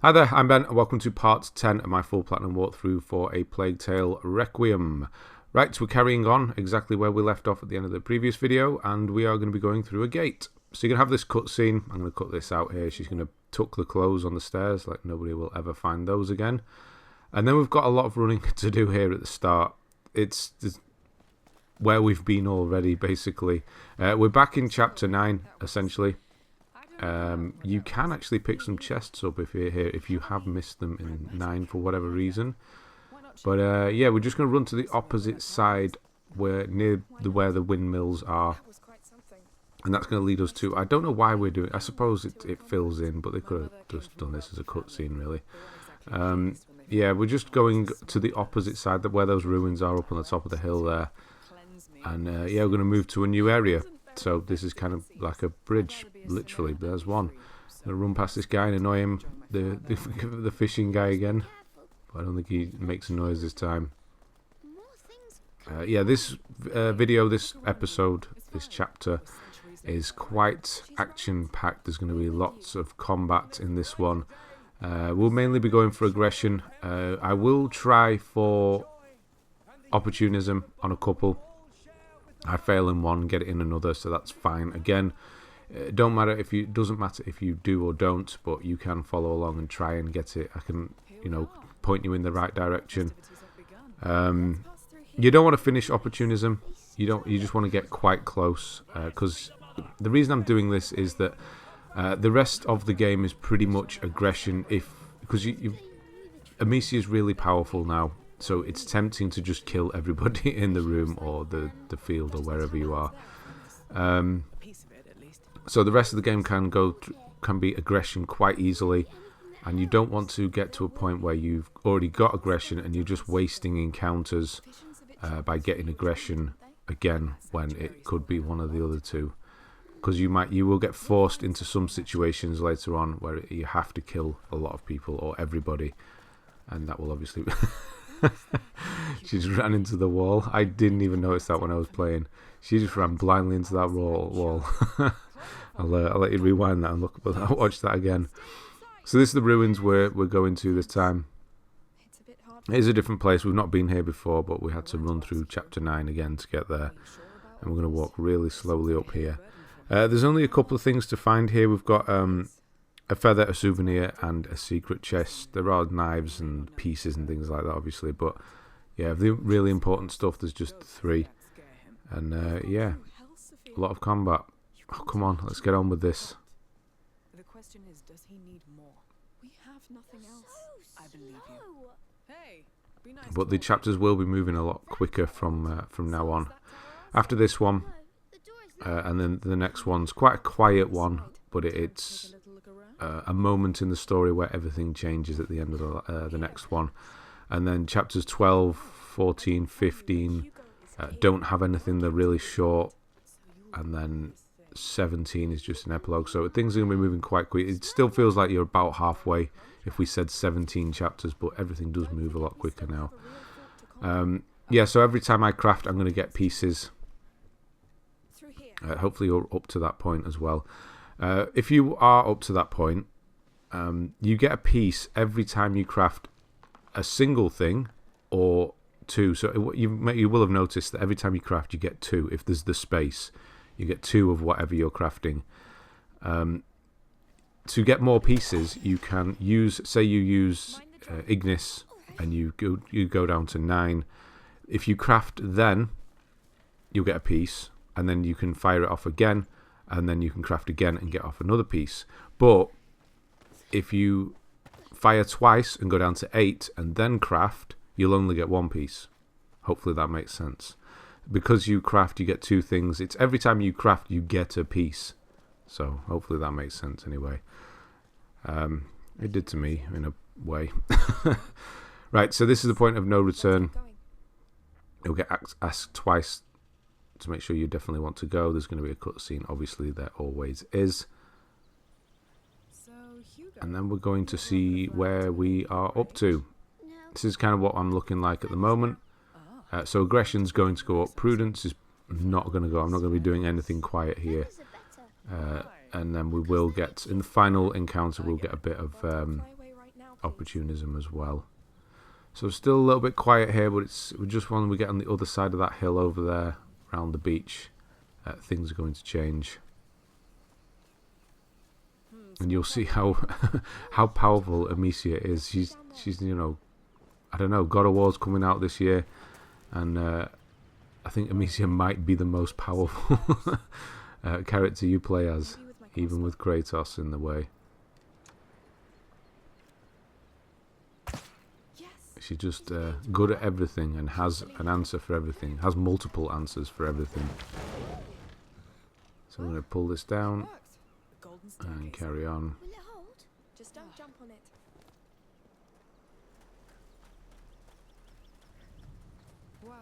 Hi there, I'm Ben, and welcome to part 10 of my full platinum walkthrough for A Plague Tale Requiem. Right, we're carrying on exactly where we left off at the end of the previous video, and we are going to be going through a gate. So you're going to have this cutscene. I'm going to cut this out here. She's going to tuck the clothes on the stairs, like nobody will ever find those again. And then we've got a lot of running to do here at the start. It's where we've been already, basically. We're back in chapter 9, essentially. You can actually pick some chests up if you're here, if you have missed them in 9 for whatever reason. But yeah, we're just going to run to the opposite side, where the windmills are, and that's going to lead us to. I don't know why we're doing. I suppose it fills in, but they could have just done this as a cutscene, really. Yeah, we're just going to the opposite side, where those ruins are up on the top of the hill there, and yeah, we're going to move to a new area. So this is kind of like a bridge, literally. There's one. I'm going to run past this guy and annoy him, the fishing guy again. But I don't think he makes a noise this time. Yeah, this video, this episode, this chapter is quite action-packed. There's going to be lots of combat in this one. We'll mainly be going for aggression. I will try for opportunism on a couple. I fail in one, get it in another, so that's fine. Again, it doesn't matter if you do or don't, but you can follow along and try and get it. I can, point you in the right direction. You don't want to finish opportunism. You just want to get quite close, because the reason I'm doing this is that the rest of the game is pretty much aggression. Because Amicia is really powerful now. So it's tempting to just kill everybody in the room or the field or wherever you are. So the rest of the game can be aggression quite easily, and you don't want to get to a point where you've already got aggression and you're just wasting encounters by getting aggression again when it could be one of the other two. Because you will get forced into some situations later on where you have to kill a lot of people or everybody, and that will obviously. She just ran into the wall. I didn't even notice that when I was playing. She just ran blindly into that wall. I'll let you rewind that and watch that again. So this is the ruins we're going to this time. It is a different place. We've not been here before, but we had to run through chapter 9 again to get there. And we're going to walk really slowly up here. There's only a couple of things to find here. We've got a feather, a souvenir, and a secret chest. There are knives and pieces and things like that, obviously, but yeah, the really important stuff, there's just 3. And yeah, a lot of combat. Oh, come on, let's get on with this. The question is, does he need more? We have nothing else. I believe you. Hey, be nice. But the chapters will be moving a lot quicker from now on. After this one, and then the next one's quite a quiet one, but it's a moment in the story where everything changes at the end of the next one. And then chapters 12, 14, 15 don't have anything. They're really short. And then 17 is just an epilogue. So things are going to be moving quite quick. It still feels like you're about halfway if we said 17 chapters, but everything does move a lot quicker now. Yeah, so every time I craft, I'm going to get pieces. Hopefully you're up to that point as well. If you are up to that point, you get a piece every time you craft a single thing or 2. So you will have noticed that every time you craft, you get 2. If there's the space, you get 2 of whatever you're crafting. To get more pieces, you can use, say you use Ignis, and you go down to 9. If you craft then, you'll get a piece, and then you can fire it off again, and then you can craft again and get off another piece. But if you fire twice and go down to 8 and then craft, you'll only get 1 piece. Hopefully that makes sense. Because you craft, you get 2 things. It's every time you craft, you get a piece. So hopefully that makes sense anyway. It did to me in a way. Right, so this is the point of no return. You'll get asked twice to make sure you definitely want to go. There's going to be a cutscene, obviously there always is. And then we're going to see where we are up to. This is kind of what I'm looking like at the moment. So aggression's going to go up. Prudence is not going to go. I'm not going to be doing anything quiet here. And then we will get, in the final encounter, we'll get a bit of opportunism as well. So still a little bit quiet here, but we're just when we get on the other side of that hill over there, around the beach, things are going to change. And you'll see how how powerful Amicia is. She's you know, I don't know, God of War's coming out this year, and I think Amicia might be the most powerful character you play as, even with Kratos in the way. She's just good at everything and has an answer for everything, has multiple answers for everything. So I'm going to pull this down and carry on. Will it hold? Just don't jump on it. Wow,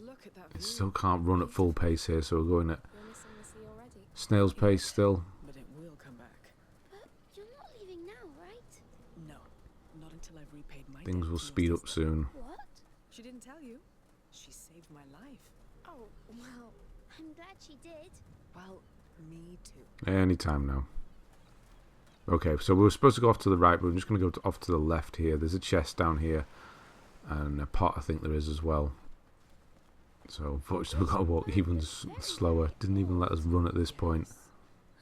look at that It view. still can't run at full pace here, so we're going at You're missing the sea already. snail's pace still. But it will come back. But you're not leaving now, right? No, not until I've repaid my Things debt will to your speed up sister. soon. What? She didn't tell you. She saved my life. Oh, well, I'm glad she did. Well, me too. Anytime now. Okay, so we were supposed to go off to the right, but we're just going to go off to the left here. There's a chest down here, and a pot I think there is as well. So unfortunately we've got to walk even slower. Didn't even let us run at this point.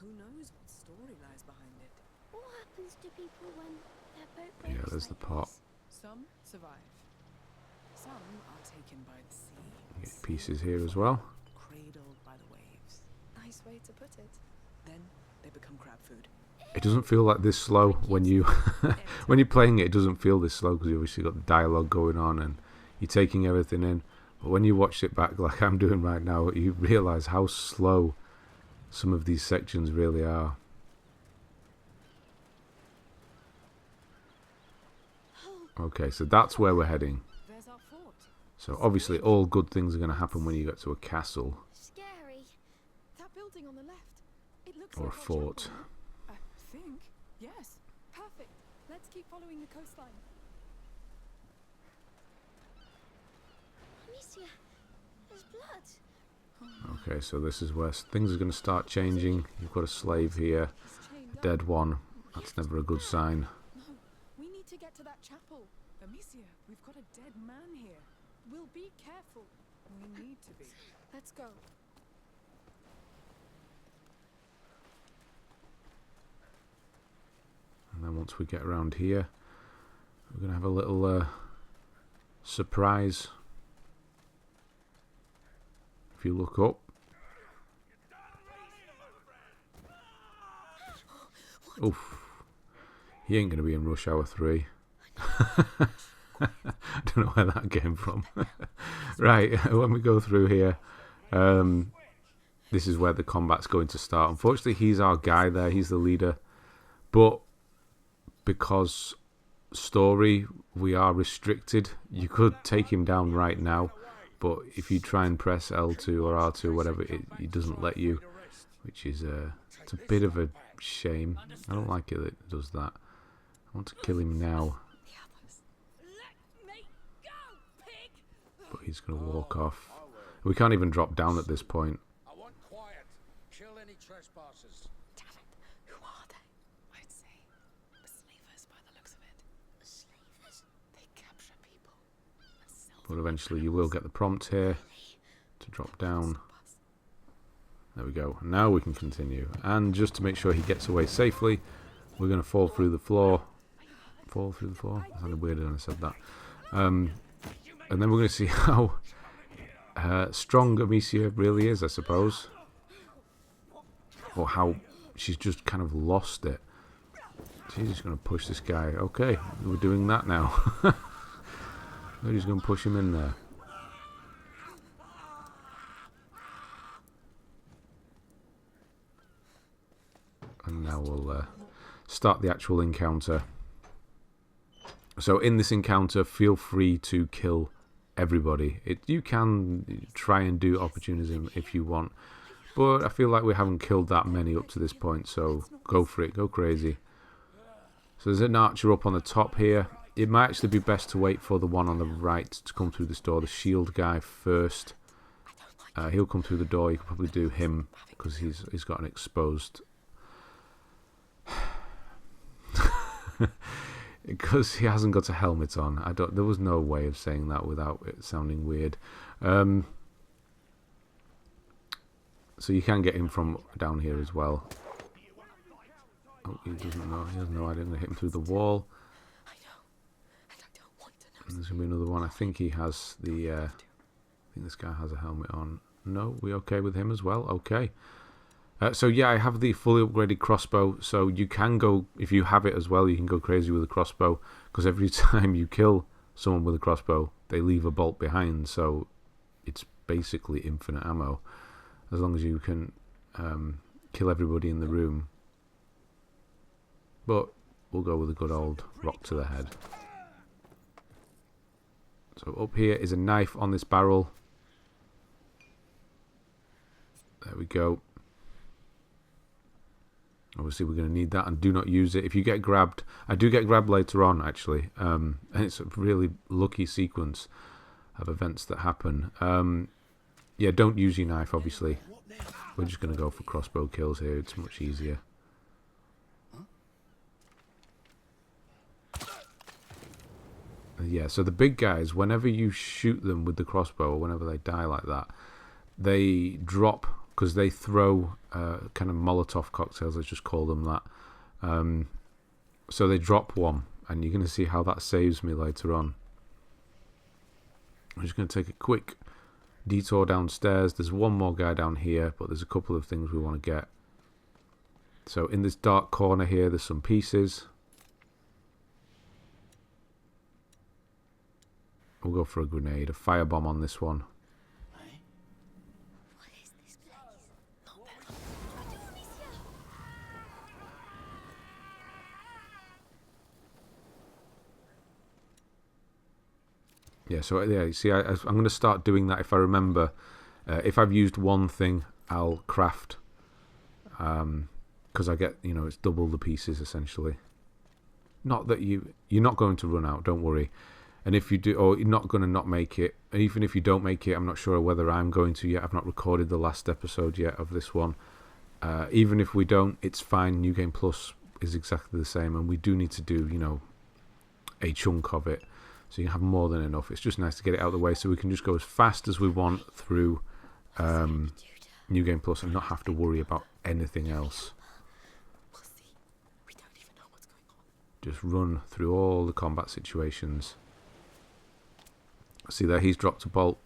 Who knows what story lies behind it? What happens to people when their boat Yeah, breaks there's the like pot. this? Some survive. Some are taken by the sea. Get pieces here as well. Cradled by the waves. Nice way to put it. Then they become crab food. It doesn't feel like this slow when you when you're playing it. It doesn't feel this slow because you obviously got the dialogue going on and you're taking everything in. But when you watch it back, like I'm doing right now, you realise how slow some of these sections really are. Okay, so that's where we're heading. There's our fort. So obviously all good things are going to happen when you get to a castle Scary. That building on the left. It looks or a like our fort. jungle. I think. Yes. Perfect. Let's keep following the coastline. Amicia, there's blood. Okay, so this is where things are going to start changing. You've got a slave here, He's chained a up. dead one. That's never a good sign. No, we need to get to that chapel. Amicia, we've got a dead man here. We'll be careful. We need to be. Let's go. And then once we get around here, we're going to have a little surprise. If you look up. Oof. He ain't going to be in Rush Hour 3. I don't know where that came from. Right, when we go through here, this is where the combat's going to start. Unfortunately, he's our guy there. He's the leader. But because story, we are restricted. You could take him down right now. But if you try and press L2 or R2, whatever, it doesn't let you. Which is it's a bit of a shame. I don't like it that it does that. I want to kill him now. But he's going to walk off. We can't even drop down at this point. I want quiet. Kill any trespassers. Damn it. Who are they? I'd say slavers by the looks of it. Slavers? They capture people and sell But eventually you will get the prompt here to drop down. There we go. Now we can continue. And just to make sure he gets away safely, we're going to fall through the floor. Fall through the floor? That sounded weird when I said that. And then we're going to see how strong Amicia really is, I suppose. Or how she's just kind of lost it. She's just going to push this guy. Okay, we're doing that now. We're just going to push him in there. And now we'll start the actual encounter. So in this encounter, feel free to kill everybody. You can try and do opportunism if you want, but I feel like we haven't killed that many up to this point, so go for it, go crazy. So there's an archer up on the top here. It might actually be best to wait for the one on the right to come through this door, the shield guy first. He'll come through the door. You can probably do him because he's got an exposed... because he hasn't got a helmet on. There was no way of saying that without it sounding weird. So you can get him from down here as well. Oh, he doesn't know. He has no idea. I'm going to hit him through the wall. I know. And I don't want to know. And there's going to be another one. I think he has the... I think this guy has a helmet on. No, we okay with him as well? Okay. So yeah, I have the fully upgraded crossbow. So you can go, if you have it as well, you can go crazy with a crossbow. Because every time you kill someone with a crossbow, they leave a bolt behind. So it's basically infinite ammo. As long as you can kill everybody in the room. But we'll go with a good old rock to the head. So up here is a knife on this barrel. There we go. Obviously we're going to need that, and do not use it. If you get grabbed, I do get grabbed later on actually, and it's a really lucky sequence of events that happen. Yeah, don't use your knife obviously. We're just going to go for crossbow kills here, it's much easier. Yeah, so the big guys, whenever you shoot them with the crossbow, or whenever they die like that, they drop, because they throw kind of Molotov cocktails, let's just call them that. So they drop one, and you're going to see how that saves me later on. I'm just going to take a quick detour downstairs. There's one more guy down here, but there's a couple of things we want to get. So in this dark corner here, there's some pieces. We'll go for a grenade, a firebomb on this one. What is this place? Not better. Yeah, so yeah, you see, I'm going to start doing that if I remember. If I've used one thing, I'll craft. Because I get, you know, it's double the pieces essentially. Not that you're not going to run out, don't worry. And if you do, or you're not going to not make it, and even if you don't make it, I'm not sure whether I'm going to yet. I've not recorded the last episode yet of this one. Even if we don't, it's fine. New Game Plus is exactly the same, and we do need to do, you know, a chunk of it. So you have more than enough. It's just nice to get it out of the way so we can just go as fast as we want through New Game Plus and not have to worry about anything else. We'll see. We don't even know what's going on. Just run through all the combat situations. See there, he's dropped a bolt,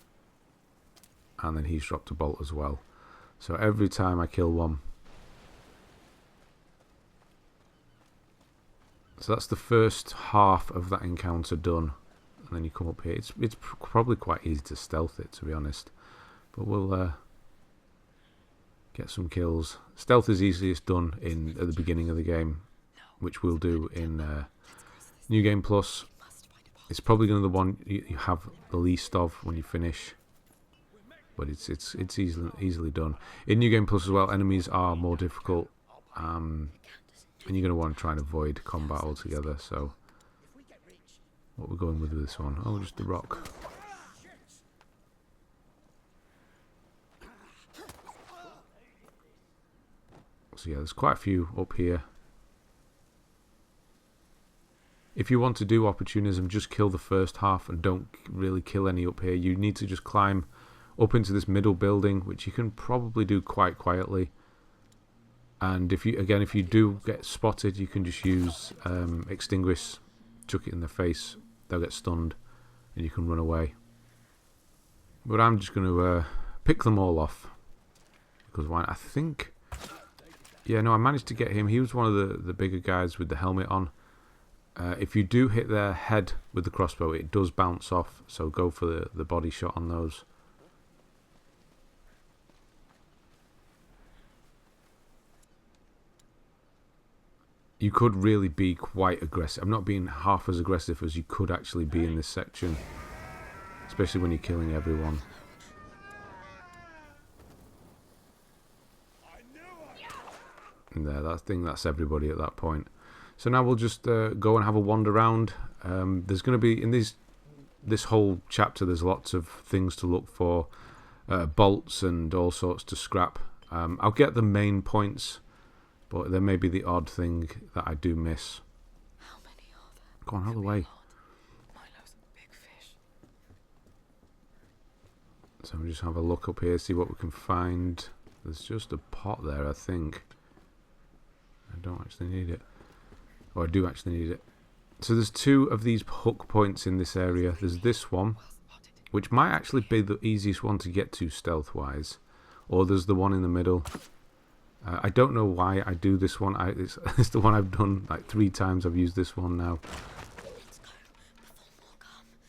and then he's dropped a bolt as well. So every time I kill one. So that's the first half of that encounter done. And then you come up here. It's probably quite easy to stealth it, to be honest. But we'll get some kills. Stealth is easiest done at the beginning of the game, which we'll do in New Game Plus. It's probably going to be the one you have the least of when you finish, but it's easily done. In New Game Plus as well, enemies are more difficult, and you're going to want to try and avoid combat altogether. So, what we're going with this one? Oh, just the rock. So yeah, there's quite a few up here. If you want to do opportunism, just kill the first half and don't really kill any up here. You need to just climb up into this middle building, which you can probably do quite quietly. And if you do get spotted, you can just use extinguish, chuck it in their face, they'll get stunned, and you can run away. But I'm just going to pick them all off, because why? I think, yeah, no, I managed to get him. He was one of the bigger guys with the helmet on. If you do hit their head with the crossbow, it does bounce off, so go for the body shot on those. You could really be quite aggressive. I'm not being half as aggressive as you could actually be in this section, especially when you're killing everyone. And there, that's everybody at that point. So now we'll just go and have a wander around. There's going to be, in this whole chapter, there's lots of things to look for. Bolts and all sorts to scrap. I'll get the main points, but there may be the odd thing that I do miss. How many are there? Go on, out of the way. Milo's a big fish. So we just have a look up here, see what we can find. There's just a pot there, I think. I don't actually need it. Oh, I do actually need it. So there's 2 of these hook points in this area. There's this one, which might actually be the easiest one to get to stealth-wise. Or there's the one in the middle. I don't know why I do this one. It's the one I've done like 3 times. I've used this one now.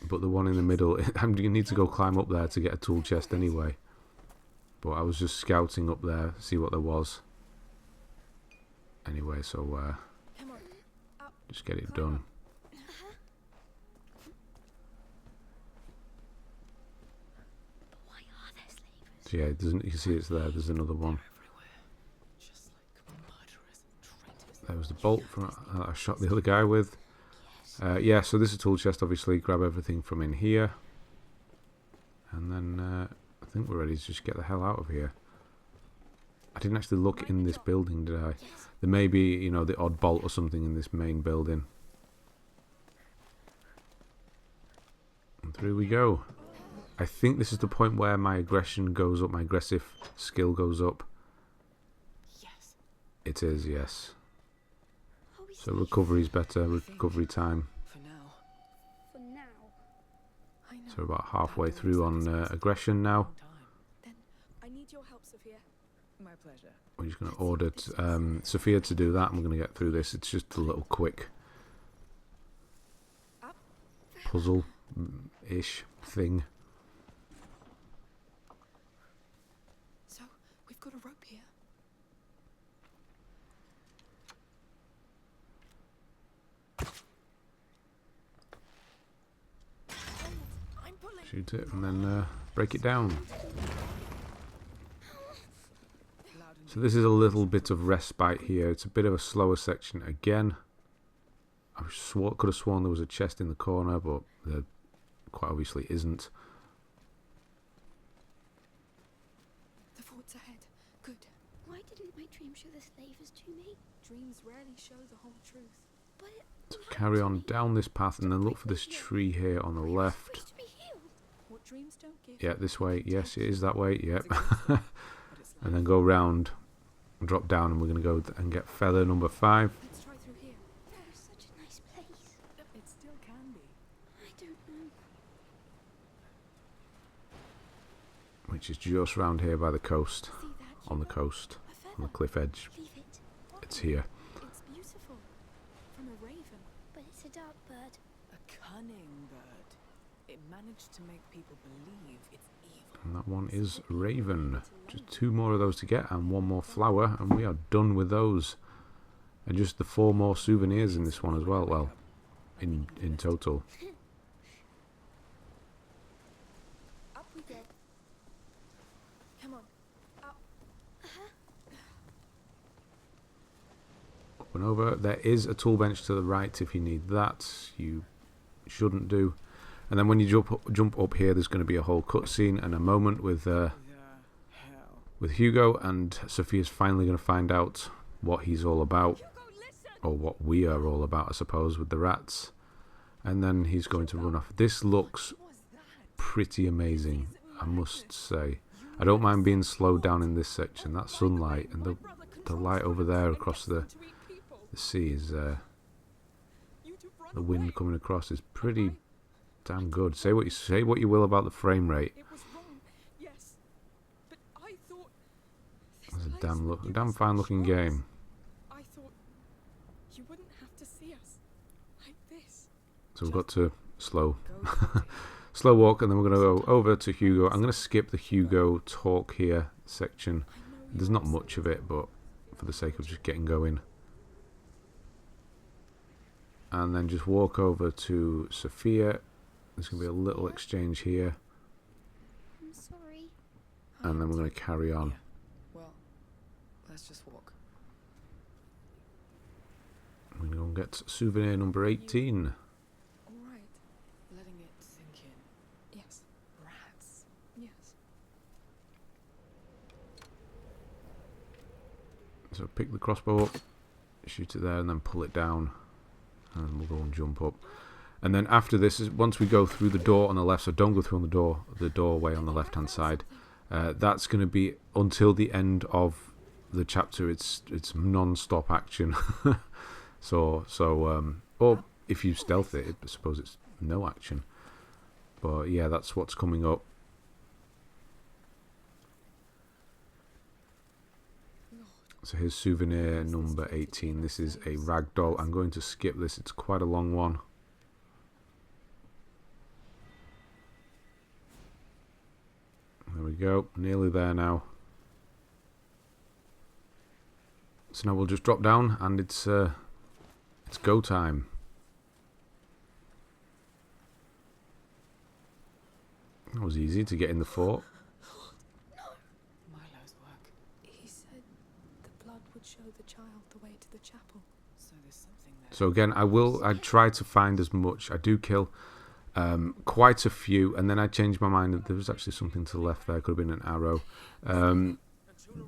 But the one in the middle, you need to go climb up there to get a tool chest anyway. But I was just scouting up there, see what there was. Anyway, so just get it done. So yeah, you can see it's there. There's another one. There was the bolt from I shot the other guy with. Yeah, so this is a tool chest, obviously. Grab everything from in here. And then I think we're ready to just get the hell out of here. I didn't actually look in this building, did I? There may be, you know, the odd bolt or something in this main building. And through we go. I think this is the point where my aggression goes up, my aggressive skill goes up. Yes. It is, yes. So recovery's better, recovery time. For now. For now. I know. So we're about halfway through on aggression now. Then I need your help, Sophia. My pleasure. We're just going to order Sophia to do that, and we're going to get through this. It's just a little quick puzzle-ish thing. So we've got a rope here. I'm pulling. Shoot it, and then break it down. So this is a little bit of respite here. It's a bit of a slower section again. I could have sworn there was a chest in the corner, but there quite obviously isn't. The fort's ahead. Good. Why didn't my dream show the slavers to me? Dreams rarely show the whole truth. But So carry on down this path, and then look for this tree here on the left. supposed to be healed. What dreams don't give. Yeah, this way. Yes, it is that way. Yep. But it's And then go round, drop down, and we're going to go and get feather number 5. Let's try through here. That was such a nice place. It still can be. I don't know. Which is just round here by the coast. See that? On the Hugo? coast. A On the feather. cliff edge. Leave it. It's here. It's beautiful. From a raven. But it's a dark bird. A cunning bird. It managed to make people believe it's evil. And that one is Raven. Just 2 more of those to get, and 1 more flower, and we are done with those. And just the 4 more souvenirs in this one as well. Well, in total. Up we go. Come on. Up. Up and over. There is a tool bench to the right if you need that. You shouldn't do. And then when you jump up here, there's going to be a whole cutscene and a moment with Hugo, and Sophia's finally going to find out what he's all about, or what we are all about, I suppose, with the rats. And then he's going to run off. This looks pretty amazing, I must say. I don't mind being slowed down in this section. That sunlight and the light over there across the sea is the wind coming across is pretty damn good. Say what you will about the frame rate. It was wrong. Yes. But I thought It's a damn fine looking game. I thought you wouldn't have to see us like this. So we've got to slow Go. slow walk, and then we're going to go over to Hugo. I'm going to skip the Hugo talk here section. There's not much of it, but for the sake of just getting going. And then just walk over to Sophia. There's going to be a little exchange here, I'm sorry. and then we're going to carry on. Well, let's just walk. We're going to go and get souvenir number 18. All right. Letting it sink in. Yes. Rats. Yes. So pick the crossbow up, shoot it there, and then pull it down. And we'll go and jump up. And then after this, once we go through the door on the left, so don't go through on the doorway on the left-hand side. That's going to be until the end of the chapter. It's non-stop action. Or if you stealth it, I suppose it's no action. But yeah, that's what's coming up. So here's Souvenir number 18. This is a ragdoll. I'm going to skip this. It's quite a long one. There we go. Nearly there now. So now we'll just drop down and it's go time. That was easy to get in the fort. Milo's work. He said the blood would show the child the way to the chapel. So there's something there. So again, I try to find as much. I do kill quite a few, and then I changed my mind that there was actually something to the left there. Could have been an arrow.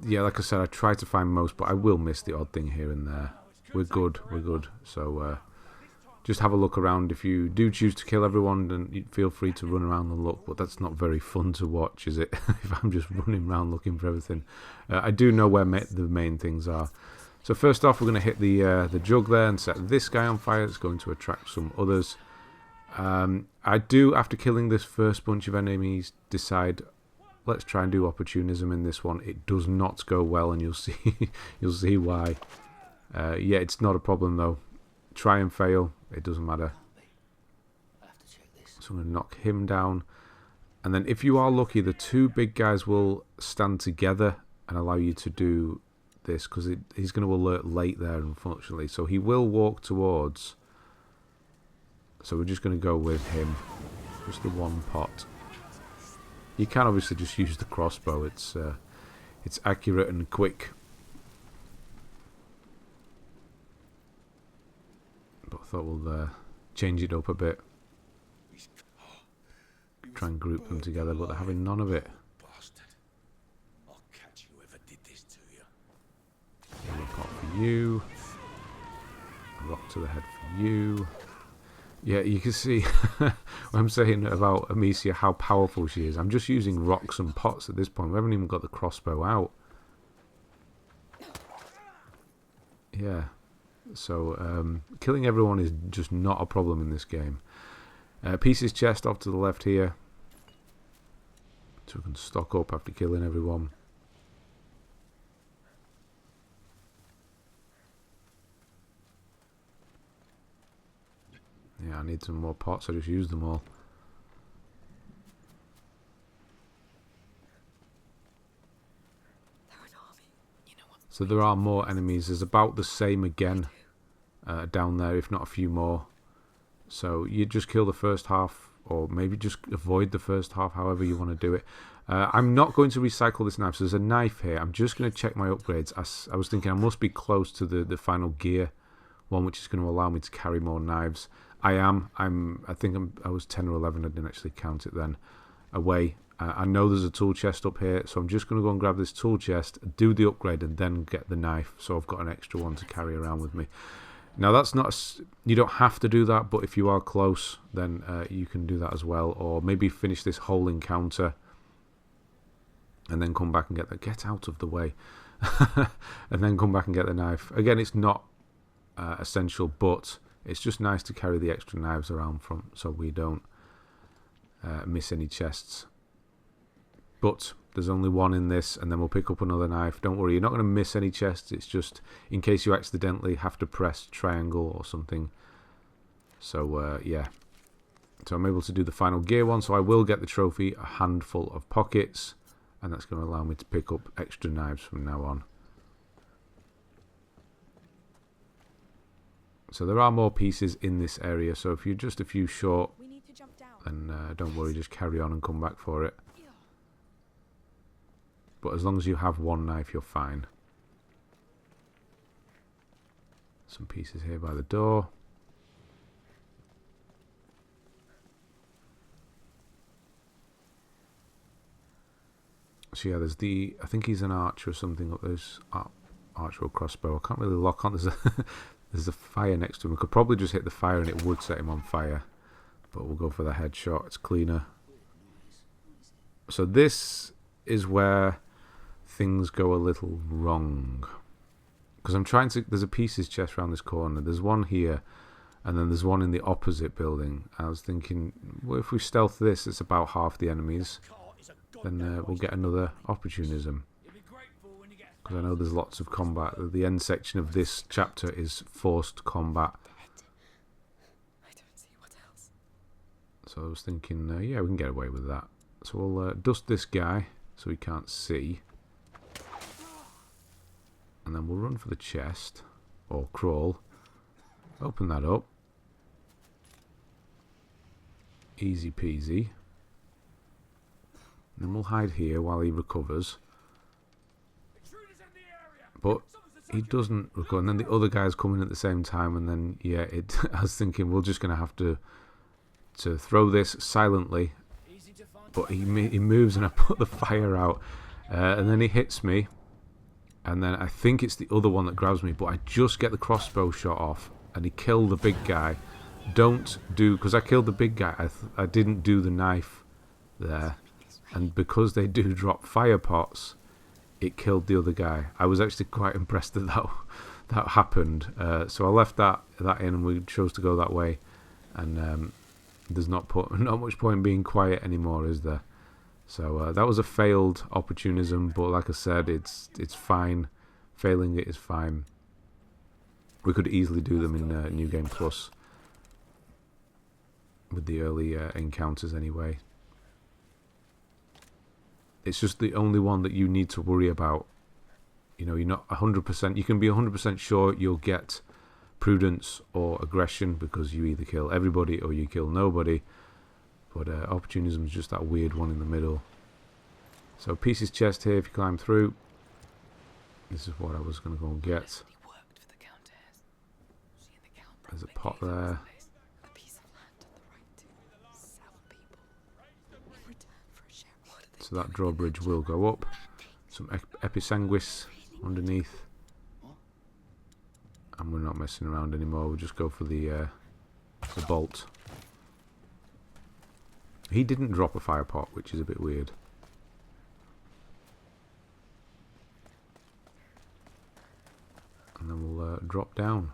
Yeah, like I said, I try to find most, but I will miss the odd thing here and there. We're good. So just have a look around. If you do choose to kill everyone, then you feel free to run around and look, but that's not very fun to watch, is it? If I'm just running around looking for everything. I do know where the main things are. So first off, we're going to hit the jug there and set this guy on fire. It's going to attract some others. I do, after killing this first bunch of enemies, decide let's try and do opportunism in this one. It does not go well, and you'll see why. Yeah, it's not a problem though. Try and fail, it doesn't matter. So I'm going to knock him down, and then if you are lucky, the two big guys will stand together and allow you to do this, because he's going to alert late there, unfortunately. So he will walk towards. So we're just going to go with him. Just the one pot. You can obviously just use the crossbow. It's accurate and quick. But I thought we'll change it up a bit. Try and group them together, but they're having none of it. I'll catch whoever did this to you. Yellow pot for you. A rock to the head for you. Yeah, you can see what I'm saying about Amicia, how powerful she is. I'm just using rocks and pots at this point. We haven't even got the crossbow out. Yeah. So, killing everyone is just not a problem in this game. Pieces chest off to the left here. So we can stock up after killing everyone. Yeah, I need some more pots. I just used them all. They're an army. You know what? So there are more enemies. There's about the same again down there, if not a few more. So you just kill the first half, or maybe just avoid the first half, however you want to do it. I'm not going to recycle this knife. So there's a knife here. I'm just going to check my upgrades. I was thinking I must be close to the final gear one, which is going to allow me to carry more knives. I think I was 10 or 11. I didn't actually count it then. Away. I know there's a tool chest up here, so I'm just going to go and grab this tool chest, do the upgrade, and then get the knife. So I've got an extra one to carry around with me. Now that's not you don't have to do that, but if you are close, then you can do that as well, or maybe finish this whole encounter and then come back and get out of the way, and then come back and get the knife. Again, it's not essential, but it's just nice to carry the extra knives around so we don't miss any chests. But there's only one in this, and then we'll pick up another knife. Don't worry, you're not going to miss any chests. It's just in case you accidentally have to press triangle or something. So, yeah. So I'm able to do the final gear one, so I will get the trophy, a handful of pockets, and that's going to allow me to pick up extra knives from now on. So there are more pieces in this area, so if you're just a few short, We need to jump down. then don't worry, just carry on and come back for it. But as long as you have one knife, you're fine. Some pieces here by the door. So yeah, there's I think he's an archer or something up. There's archer or crossbow. I can't really lock on. There's There's a fire next to him. We could probably just hit the fire and it would set him on fire. But we'll go for the headshot. It's cleaner. So this is where things go a little wrong. Because I'm trying to... There's a pieces chest around this corner. There's one here. And then there's one in the opposite building. I was thinking, well, if we stealth this, it's about half the enemies. Then we'll get another opportunism. Because I know there's lots of combat. The end section of this chapter is forced combat. I don't see what else. So I was thinking, yeah, we can get away with that. So we'll dust this guy so he can't see. And then we'll run for the chest. Or crawl. Open that up. Easy peasy. And then we'll hide here while he recovers. But he doesn't recover. And then the other guy's coming at the same time. And then, yeah, I was thinking we're just going to have to throw this silently. But he moves and I put the fire out. And then he hits me. And then I think it's the other one that grabs me. But I just get the crossbow shot off. And he killed the big guy. Because I killed the big guy, I didn't do the knife there. And because they do drop fire pots, it killed the other guy. I was actually quite impressed that that happened. So I left that in and we chose to go that way. And there's not much point being quiet anymore, is there? So that was a failed opportunism, but like I said, it's fine. Failing it is fine. We could easily do them in New Game Plus with the early encounters anyway. It's just the only one that you need to worry about. You know, you're not 100%. You can be 100% sure you'll get prudence or aggression because you either kill everybody or you kill nobody. But opportunism is just that weird one in the middle. So pieces chest here if you climb through. This is what I was going to go and get. There's a pot there. So that drawbridge will go up. Some episanguis underneath. And we're not messing around anymore. We'll just go for the bolt. He didn't drop a fire pot, which is a bit weird. And then we'll drop down.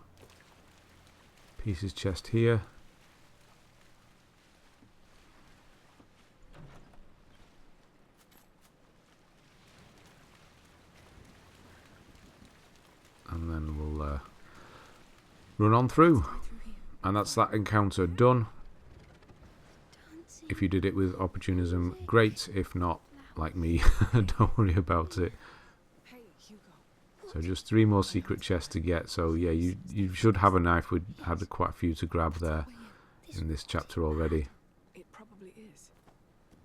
Pieces chest here. And then we'll run on through. And that's that encounter done. If you did it with opportunism, great. If not, like me, don't worry about it. So just 3 more secret chests to get. So yeah, you should have a knife. We had quite a few to grab there in this chapter already. It probably is,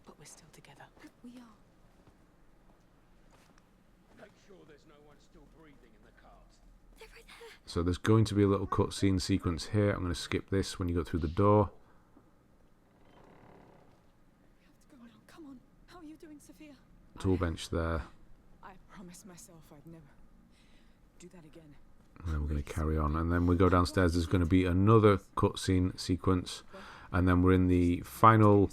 but we're still together. We are. Make sure there's no one still breathing in the cars. They're right there. So there's going to be a little cutscene sequence here. I'm going to skip this when you go through the door. We have to go now. Come on. How are you doing, Sophia? Tool bench there. I promised myself I'd never do that again. And then we're going to carry on. And then we go downstairs. There's going to be another cutscene sequence. And then we're in the final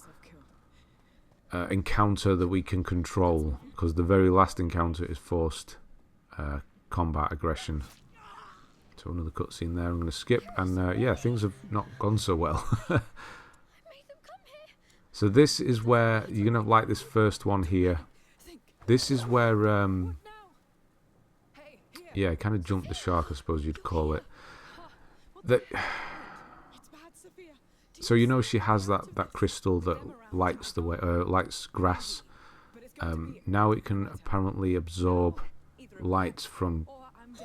encounter that we can control. Because the very last encounter is forced combat aggression. So another cutscene there. I'm going to skip. And yeah, things have not gone so well. So this is where you're going to like this first one here. This is where... yeah, kind of jumped the shark, I suppose you'd call it. So you know she has that crystal that lights the way, lights grass. Now it can apparently absorb light from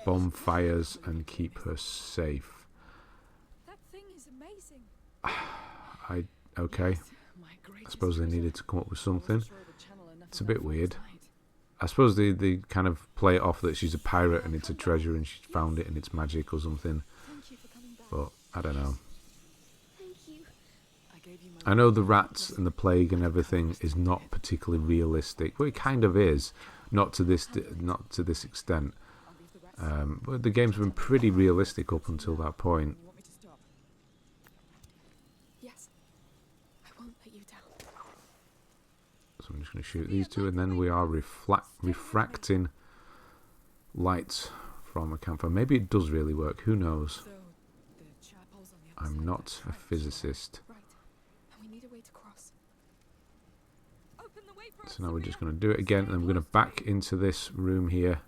bonfires and keep her safe. That thing is amazing. Okay. I suppose they needed to come up with something. It's a bit weird. I suppose they kind of play it off that she's a pirate and it's a treasure and she found it and it's magic or something. But I don't know. I know the rats and the plague and everything is not particularly realistic. Well, it kind of is, not to this extent. But the game's been pretty realistic up until that point. You want me to stop? Yes. I won't let you down. So I'm just going to shoot these two, and then we are refracting light from a campfire. Maybe it does really work. Who knows? So, the chapel's on the other I'm side not of a that trench. physicist. Right. And we need a way to cross. Open the way for us, So now we're just Souvenir. going to do it again, and then we're going to back into this room here.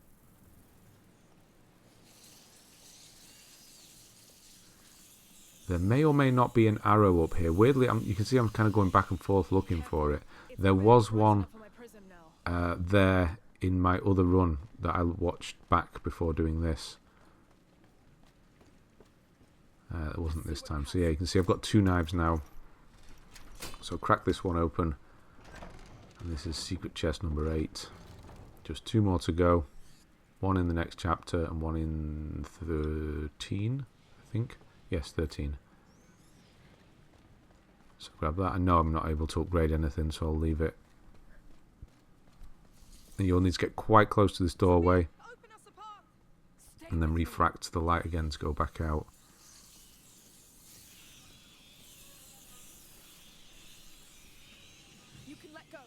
There may or may not be an arrow up here. Weirdly, you can see I'm kind of going back and forth looking for it. There was one For my prism now. there in my other run that I watched back before doing this. It wasn't this time. So yeah, you can see I've got 2 knives now. So crack this one open. And this is secret chest number 8. Just 2 more to go. 1 in the next chapter and 1 in 13, I think. Yes, 13. So grab that. I know I'm not able to upgrade anything, so I'll leave it. And you'll need to get quite close to this doorway. Open us apart. And then refract the light again to go back out. You can let go.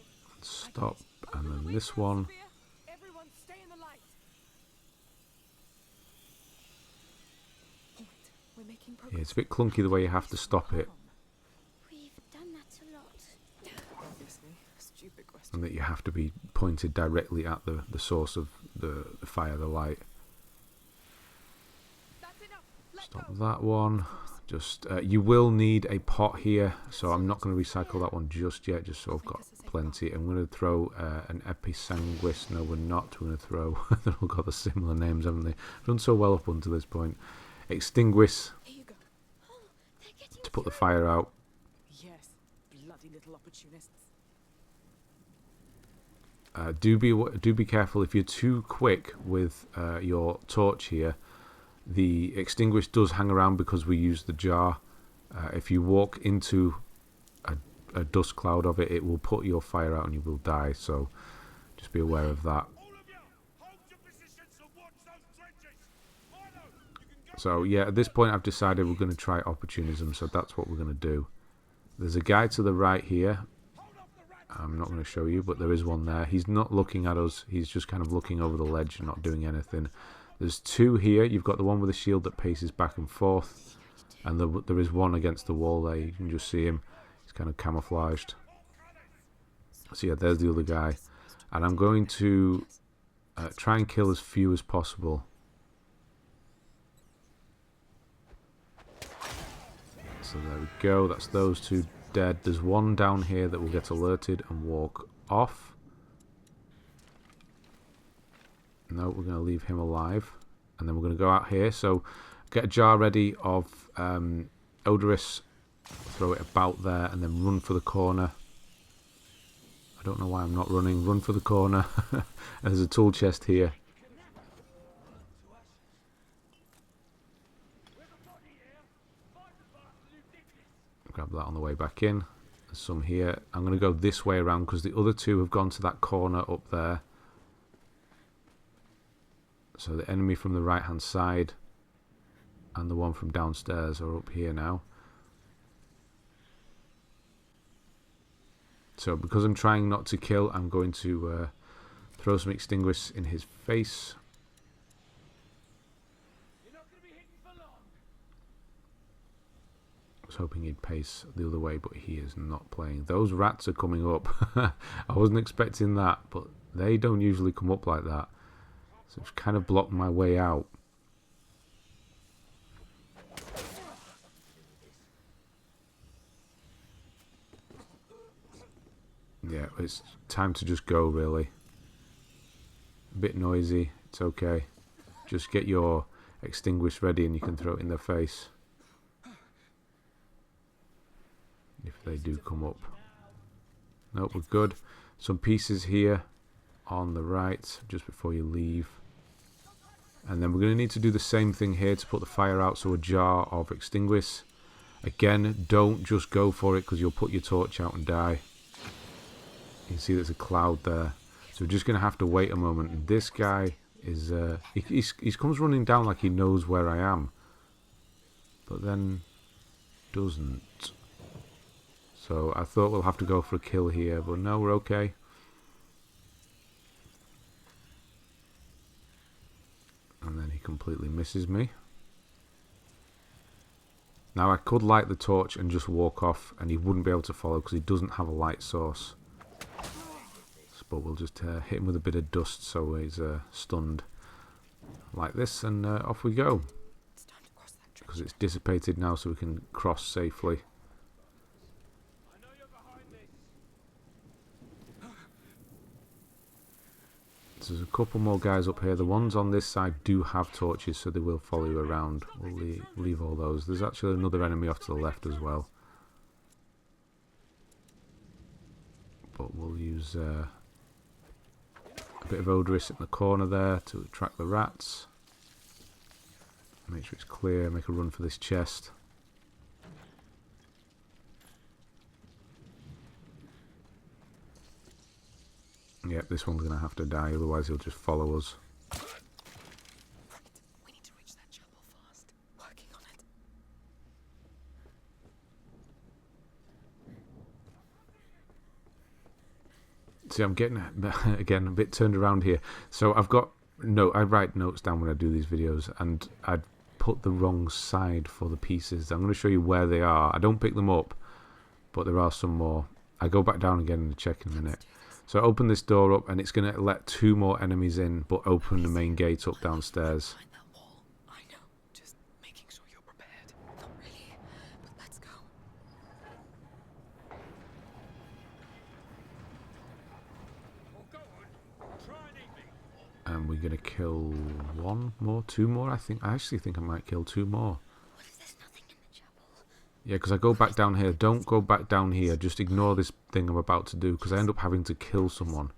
Stop. And Open the then way this for us, one. Sophia. Everyone stay in the light. Hold it. We're making progress. Yeah, it's a bit clunky the way you have to stop it. We've done that a lot. Obviously, stupid question. And that you have to be pointed directly at the source of the fire, the light. That's enough. Let Stop go. that one. Just you will need a pot here, so I'm not going to recycle that one just yet, just so I've got plenty. I'm going to throw an Episanguis. No, we're not. We're going to throw. They've all got the similar names, haven't they? Done so well up until this point. Extinguish Here you go. Oh, they're getting to put the through. fire out. Yes, bloody little opportunists. Do be careful if you're too quick with your torch here. The extinguish does hang around because we use the jar. If you walk into a dust cloud of it, it will put your fire out and you will die. So just be aware of that. All of you, hold your positions and watch those trenches. Milo, you can go. So yeah, at this point I've decided we're going to try opportunism. So that's what we're going to do. There's a guy to the right here. Hold off the rats. I'm not going to show you, but there is one there. He's not looking at us. He's just kind of looking over the ledge and not doing anything. There's 2 here. You've got the one with the shield that paces back and forth. And there is one against the wall there. You can just see him. He's kind of camouflaged. So yeah, there's the other guy. And I'm going to try and kill as few as possible. So there we go. That's those 2 dead. There's one down here that will get alerted and walk off. No, we're going to leave him alive. And then we're going to go out here. So get a jar ready of odorous. Throw it about there and then run for the corner. I don't know why I'm not running. Run for the corner. There's a tool chest here. Grab that on the way back in. There's some here. I'm going to go this way around because the other 2 have gone to that corner up there. So the enemy from the right hand side and the one from downstairs are up here now. So because I'm trying not to kill, I'm going to throw some extinguish in his face. You're not going to be hidden for long. I was hoping he'd pace the other way, but he is not playing. Those rats are coming up. I wasn't expecting that, but they don't usually come up like that. So it's kind of blocked my way out. Yeah, it's time to just go, really. A bit noisy, it's okay. Just get your extinguish ready and you can throw it in their face. If they do come up. Nope, we're good. Some pieces here on the right, just before you leave. And then we're going to need to do the same thing here to put the fire out. So a jar of extinguish. Again, don't just go for it because you'll put your torch out and die. You can see there's a cloud there. So we're just going to have to wait a moment. And this guy is he comes running down like he knows where I am, but then doesn't. So I thought we'll have to go for a kill here, but no, we're okay. And then he completely misses me. Now I could light the torch and just walk off, and he wouldn't be able to follow because he doesn't have a light source. But we'll just hit him with a bit of dust so he's stunned. Like this, and off we go. Because it's dissipated now, so we can cross safely. There's a couple more guys up here. The ones on this side do have torches, so they will follow you around. We'll leave all those. There's actually another enemy off to the left as well. But we'll use a bit of odorous in the corner there to attract the rats. Make sure it's clear. Make a run for this chest. Yep, this one's going to have to die, otherwise he'll just follow us. We need to reach that chapel fast. Working on it. See, I'm getting, again, a bit turned around here. So I've got, I write notes down when I do these videos, and I'd put the wrong side for the pieces. I'm going to show you where they are. I don't pick them up, but there are some more. I go back down again and check in a minute. So I open this door up, and it's going to let 2 more enemies in, but open the main gate up downstairs. Behind that wall. I know. Just making sure you're prepared. Not really, but let's go. Well, go on. Try and eat me. And we're going to kill 1 more, 2 more, I think. I actually think I might kill 2 more. What if there's nothing in the chapel? Yeah, because I go back down here. Don't go back down here. Just ignore this thing I'm about to do, because I end up having to kill someone.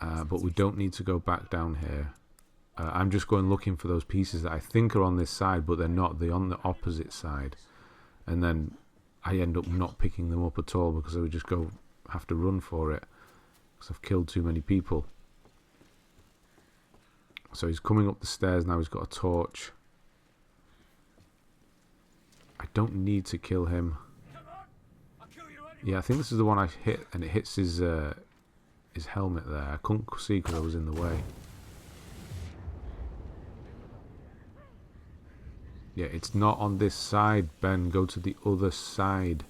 But we don't need to go back down here. I'm just going looking for those pieces that I think are on this side, but they're not. They're on the opposite side. And then I end up not picking them up at all, because I would just have to run for it, because I've killed too many people. So he's coming up the stairs now. He's got a torch. I don't need to kill him. Yeah, I think this is the one I hit, and it hits his helmet there. I couldn't see because I was in the way. Yeah, it's not on this side, Ben. Go to the other side.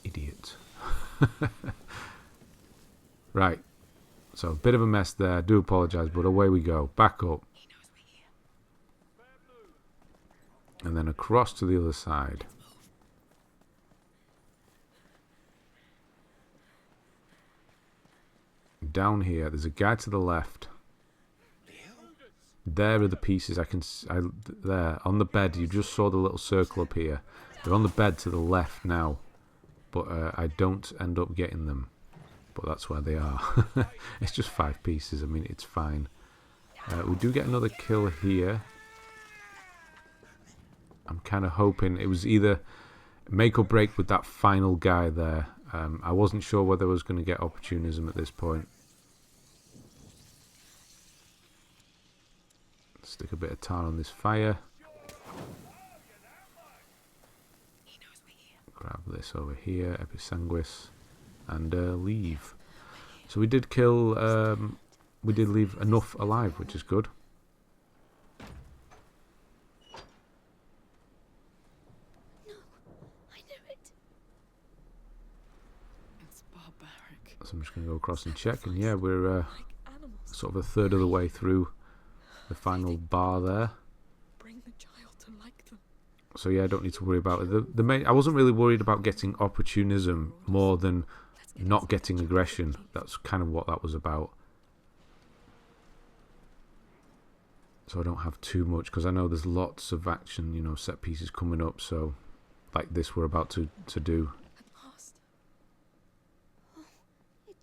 Idiot. Right. So, a bit of a mess there. I do apologise, but away we go. Back up. And then across to the other side. Down here, there's a guy to the left. There are the pieces there, on the bed. You just saw the little circle up here. They're on the bed to the left now. But I don't end up getting them. But that's where they are. It's just 5 pieces. I mean, it's fine. We do get another kill here. I'm kind of hoping it was either make or break with that final guy there. I wasn't sure whether I was going to get opportunism at this point. Stick a bit of tar on this fire. Grab this over here, Episanguis, and leave. So we did kill, we did leave enough alive, which is good. So I'm just going to go across and check, and yeah, we're sort of a third of the way through the final bar there. Bring the child to like them. So yeah, I don't need to worry about it. The main, I wasn't really worried about getting opportunism more than not getting aggression. That's kind of what that was about. So I don't have too much, because I know there's lots of action, you know, set pieces coming up. So like this we're about to do.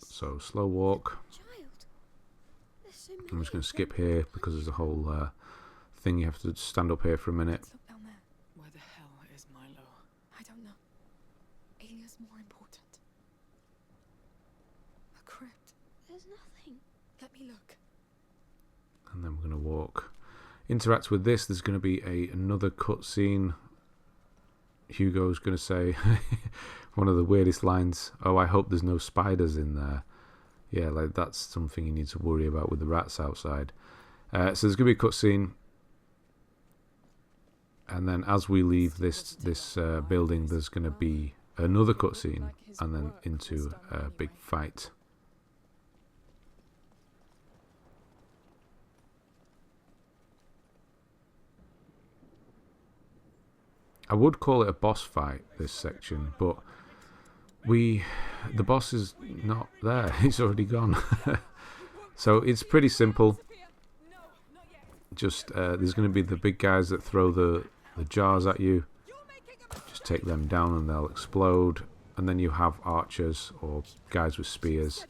So slow walk. I'm just going to skip here because there's a whole thing. You have to stand up here for a minute. Let's look down there. Where the hell is Milo? I don't know. Alia's more important. A crypt. There's nothing. Let me look. And then we're going to walk. Interact with this. There's going to be another cutscene. Hugo's going to say one of the weirdest lines. Oh, I hope there's no spiders in there. Yeah, like that's something you need to worry about with the rats outside. So there's going to be a cutscene. And then as we leave this building, there's going to be another cutscene. And then into a big fight. I would call it a boss fight, this section, but the boss is not there. He's already gone. So it's pretty simple. Just there's going to be the big guys that throw the jars at you. Just take them down and they'll explode. And then you have archers or guys with spears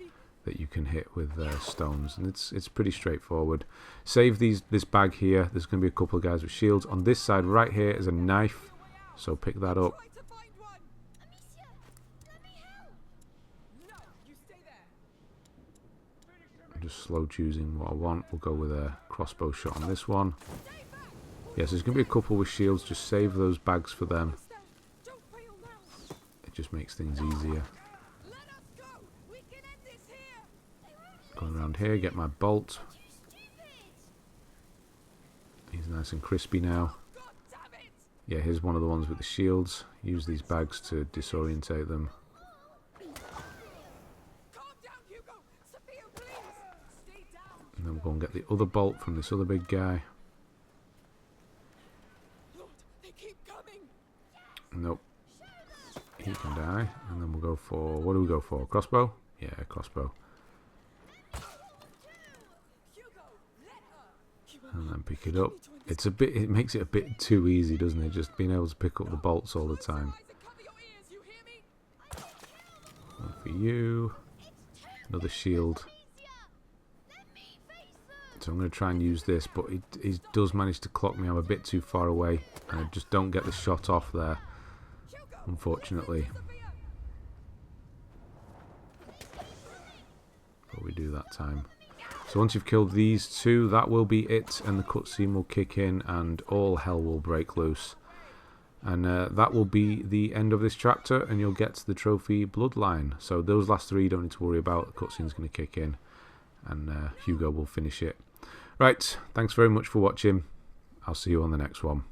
that you can hit with stones, and it's pretty straightforward. Save this bag here. There's going to be a couple of guys with shields. On this side right here is a knife. So pick that up. I'm just slow choosing what I want. We'll go with a crossbow shot on this one. Yes, there's going to be a couple with shields. Just save those bags for them. It just makes things easier. Going around here, get my bolt. He's nice and crispy now. Yeah, here's one of the ones with the shields. Use these bags to disorientate them. And then we'll go and get the other bolt from this other big guy. Nope. He can die. And then we'll go for... What do we go for? Crossbow? Yeah, crossbow. And then pick it up. It makes it a bit too easy, doesn't it? Just being able to pick up the bolts all the time. One for you. Another shield. So I'm going to try and use this, but he does manage to clock me. I'm a bit too far away. And I just don't get the shot off there, unfortunately. But we do that time. So once you've killed these two, that will be it, and the cutscene will kick in and all hell will break loose. And that will be the end of this chapter, and you'll get the trophy Bloodline. So those last three you don't need to worry about. The cutscene's going to kick in, and Hugo will finish it. Right, thanks very much for watching. I'll see you on the next one.